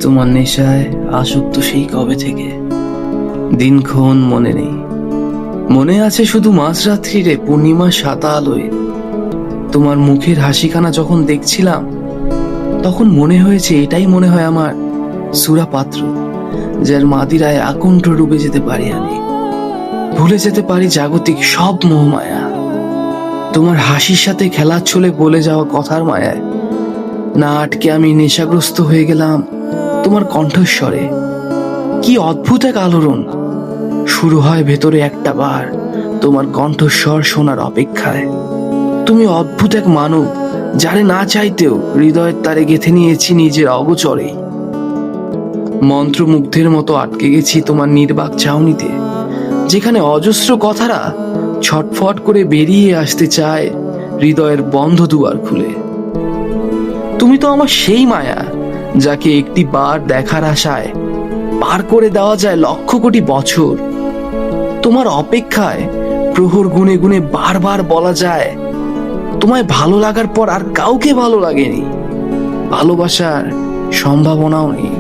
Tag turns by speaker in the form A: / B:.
A: তোমার নেশায় আসক্ত সেই কবে থেকে, দিনক্ষণ মনে নেই। মনে আছে শুধু মাঝরাত্রিরে পূর্ণিমা সাদা আলোয় তোমার মুখের হাসিখানা যখন দেখছিলাম, তখন মনে হয়েছে এটাই মনে হয় আমার সুরা পাত্র, যার মাদিরায় আকণ্ঠ ডুবে যেতে পারি আমি, ভুলে যেতে পারি জাগতিক সব মোহমায়া। তোমার হাসির সাথে খেলার ছলে বলে যাওয়া কথার মায়ায় না আটকে আমি নেশাগ্রস্ত হয়ে গেলাম তোমার কণ্ঠস্বরে। কি অদ্ভুত এক আলোড়ন শুরু হয় ভেতরে একটা বার তোমার কণ্ঠস্বর শোনার অপেক্ষায়। তুমি অদ্ভুত এক মানব, যারে না চাইতেও হৃদয়ের তারে গেঁথে নিয়েছি নিজের অগোচরে। মন্ত্রমুগ্ধের মতো আটকে গেছি তোমার নির্বাক চাউনিতে, যেখানে অজস্র কথারা ছটফট করে বেরিয়ে আসতে চায় হৃদয়ের বন্ধ দুয়ার খুলে। তুমি তো আমার সেই মায়া, যাকে একটি বার দেখার আশায় পার করে দেওয়া যায় লক্ষ কোটি বছর। তোমার অপেক্ষায় প্রহর গুনে গুনে বারবার বলা যায় তোমায় ভালো লাগার পর আর কাউকে ভালো লাগেনি, ভালোবাসার সম্ভাবনাও নেই।